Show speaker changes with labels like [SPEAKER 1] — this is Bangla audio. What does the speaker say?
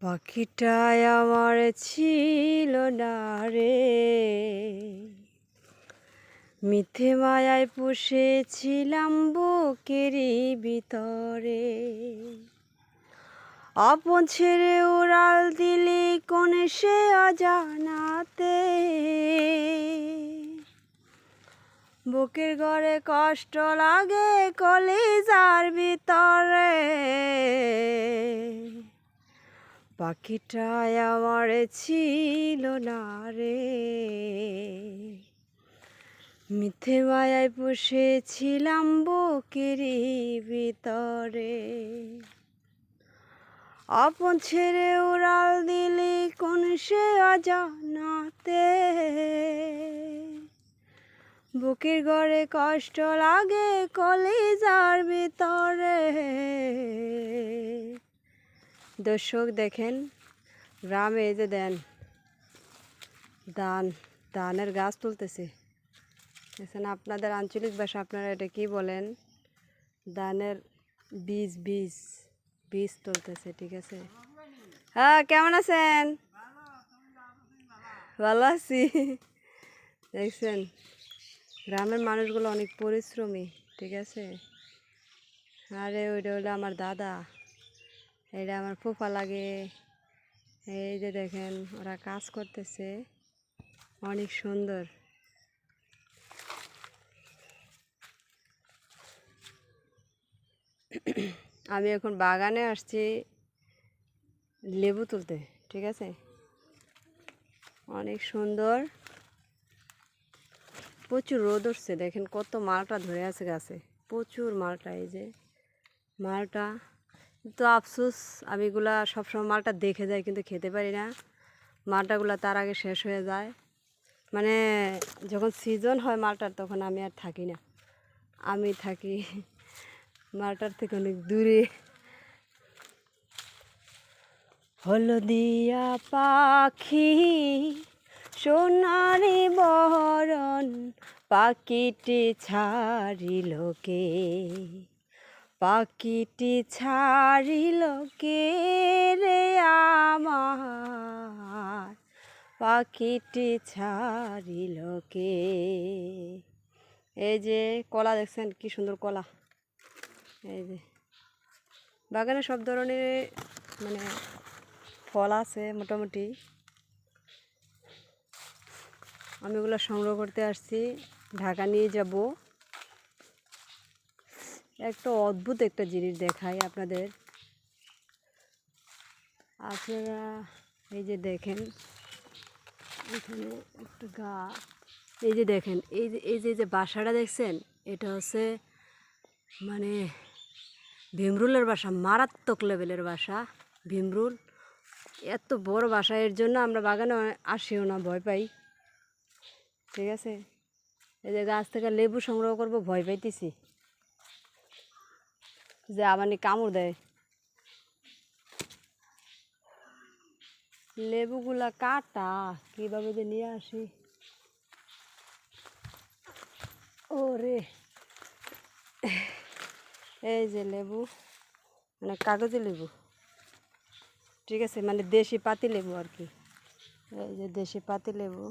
[SPEAKER 1] পাখিটায় আমার ছিল না রে, মিথ্যে মায়ায় পুষেছিলাম বুকেরই ভিতরে। আপন ছেড়ে উড়াল দিলি কোন সে অজানাতে, বুকের ঘরে কষ্ট লাগে কলিজার ভিতরে। পাখিটায় আমার ছিল না রে, মিথ্যে মায়ায় পুষেছিলাম বুকেরই ভিতরে। আপন ছেড়ে উড়াল দিলি কোন সে অজানাতে, বুকের ঘরে কষ্ট লাগে কলিজার ভিতরে। দর্শক দেখেন, গ্রামে এই যে ধানের গাছ তুলতেছে। দেখছেন, আপনাদের আঞ্চলিক ভাষা আপনারা এটা কি বলেন? ধানের বীজ বীজ বীজ তুলতেছে, ঠিক আছে? হ্যাঁ, কেমন আছেন? ভালো আছি। দেখছেন, গ্রামের মানুষগুলো অনেক পরিশ্রমী, ঠিক আছে? আরে ওইটা হলো আমার দাদা, এটা আমার ফুফা লাগে। এই যে দেখেন, ওরা কাজ করতেছে, অনেক সুন্দর। আমি এখন বাগানে আসছি লেবু তুলতে, ঠিক আছে? অনেক সুন্দর, প্রচুর রোদ উঠছে। দেখেন কত মালটা ধরে আছে গাছে, প্রচুর মালটা। এই যে মালটা, তো আফসোস আমি এগুলা সবসময় মালটা দেখে যাই কিন্তু খেতে পারি না। মালটাগুলো তার আগে শেষ হয়ে যায়, মানে যখন সিজন হয় মালটার তখন আমি আর থাকি না। আমি থাকি মালটার থেকে অনেক দূরে। হলদিয়া পাখি সোনারি বরণ, পাখিটি ছাড়িল কে, পাখিটি ছাড়িল কে রে আমার, পাখিটি ছাড়িল কে। এই যে কলা দেখছেন, কি সুন্দর কলা। এই যে বাগানে সব ধরনের মানে ফল আছে মোটামুটি। আমি ওগুলো সংগ্রহ করতে আসছি, ঢাকা নিয়ে যাব। একটা অদ্ভুত একটা জিনিস দেখাই আপনাদের। আপনারা এই যে দেখেন, এখানে একটা গাছ, এই যে দেখেন, এই যে বাসাটা দেখছেন, এটা হচ্ছে মানে ভীমরুলের বাসা, মারাত্মক লেভেলের বাসা ভীমরুল। এত বড় বাসা, এর জন্য আমরা বাগানে আসিও না, ভয় পাই, ঠিক আছে? এই যে গাছ থেকে লেবু সংগ্রহ করব, ভয় পাইতেছি যে আবার কামড় দেয়। লেবুগুলা কাটা, কীভাবে যে নিয়ে আসি। ওরে, এই যে লেবু, মানে কাগজি লেবু, ঠিক আছে? মানে দেশি পাতি লেবু আর কি। এই যে দেশি পাতি লেবু।